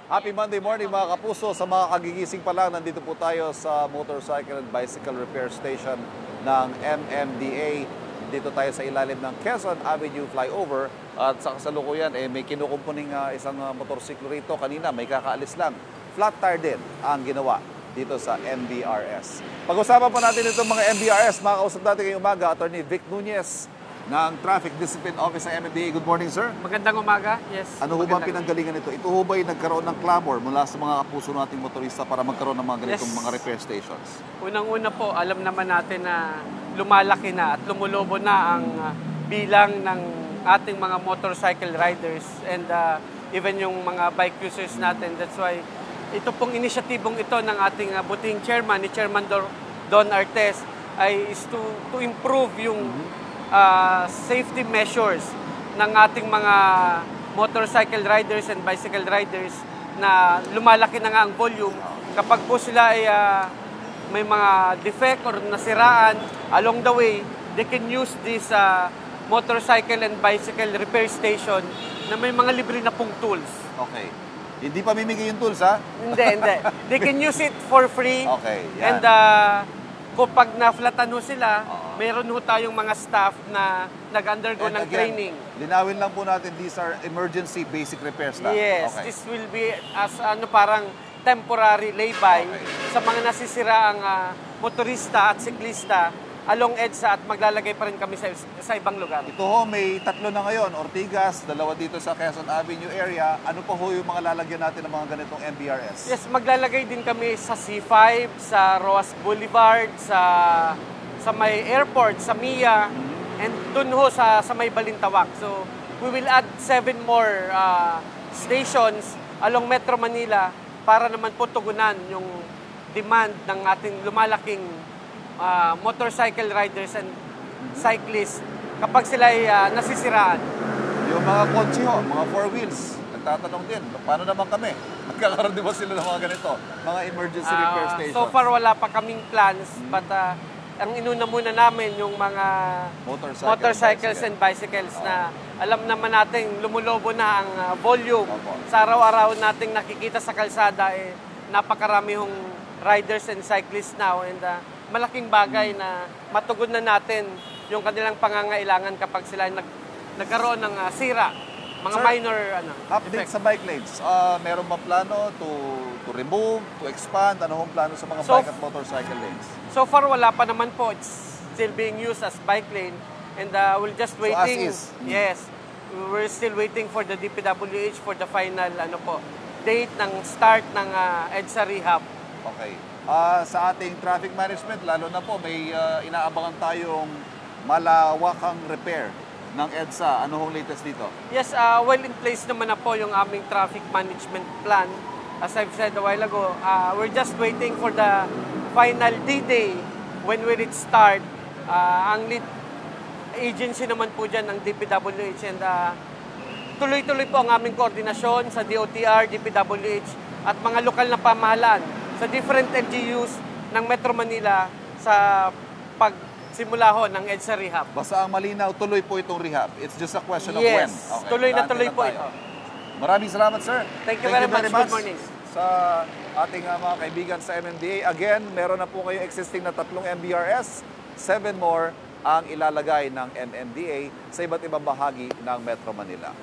Happy Monday morning mga kapuso. Sa mga kagigising pa lang, nandito po tayo sa Motorcycle and Bicycle Repair Station ng MMDA. Dito tayo sa ilalim ng Quezon Avenue Flyover. At sa kasalukuyan, may kinukumpuning isang motorsiklo rito. Kanina may kakaalis lang. Flat tire din ang ginawa dito sa MBRS. Pag-usapan pa natin itong mga MBRS. Makakausap natin ngayong umaga, Attorney Vic Nunez ng Traffic Discipline Office sa MMDA. Good morning, sir. Magandang umaga. Yes. Ano ho ba ang pinanggalingan nito? Ito ho ba'y nagkaroon ng clamor mula sa mga kapuso nating motorista para magkaroon ng mga ganitong mga repair stations? Unang-una po, alam naman natin na lumalaki na at lumulobo na ang bilang ng ating mga motorcycle riders and even yung mga bike users natin. That's why ito pong inisyatibong ito ng ating buting chairman, ni Chairman Don Artes, ay is to improve yung safety measures ng ating mga motorcycle riders and bicycle riders na lumalaki na nga ang volume. Kapag po sila ay may mga defect or nasiraan along the way, they can use this motorcycle and bicycle repair station na may mga libre na pong tools. Okay. Hindi pa mimigay yung tools, ha? Hindi. They can use it for free. Okay, yan. And kapag na-flatan ho sila, meron ho tayong mga staff na nag-undergo ng training. Linawin lang po natin, these are emergency basic repairs lang. Yes, Okay. this will be as parang temporary lay-by sa mga nasisiraang motorista at siklista along EDSA at maglalagay pa rin kami sa ibang lugar. Ito ho, may tatlo na ngayon. Ortigas, dalawa dito sa Quezon Avenue area. Ano pa ho yung mga lalagyan natin ng mga ganitong MBRS? Yes, maglalagay din kami sa C5, sa Roas Boulevard, sa may airport, sa MIA, and dun ho sa may Balintawak. So, we will add 7 more stations along Metro Manila para naman po tugunan yung demand ng ating lumalaking motorcycle riders and cyclists kapag sila ay nasisiraan. Yung mga kotse ho, mga four wheels, nagtatanong din, paano naman kami? Magkakaroon din ba sila ng mga ganito? Mga emergency repair stations? So far, wala pa kaming plans, but ang inuna muna namin yung mga motorcycles and bicycles na alam naman natin lumulobo na ang volume. Sa araw-araw nating nakikita sa kalsada, napakarami hong riders and cyclists now, and malaking bagay na matugon na natin yung kanilang pangangailangan kapag sila nagkaroon ng sira, mga Sir, minor update effect. sa bike lanes. Meron ba plano to remove, to expand? Ano hong plano sa mga bike at motorcycle lanes? So far, wala pa naman po. It's still being used as bike lane. And we're just waiting. So as is? Yes. We're still waiting for the DPWH for the final date ng start ng EDSA rehab. Okay. Sa ating traffic management, lalo na po, may inaabangan tayong malawakang repair ng EDSA. Ano hong latest dito? Yes, well in place naman na po yung aming traffic management plan. As I've said a while ago, we're just waiting for the final D-Day when will it start. Ang lead agency naman po dyan ng DPWH, and tuloy-tuloy po ang aming koordinasyon sa DOTR, DPWH at mga lokal na pamahalaan sa different LGUs ng Metro Manila sa pagsimula ho ng EDSA rehab. Basta ang malinaw, tuloy po itong rehab. It's just a question of when. Yes, Okay. tuloy na Naantay tuloy lang po tayo. ito. Maraming salamat, sir. Thank you very much. Good morning. Sa ating mga kaibigan sa MMDA. Again, meron na po kayong existing na 3 MBRS. 7 more ang ilalagay ng MMDA sa iba't ibang bahagi ng Metro Manila.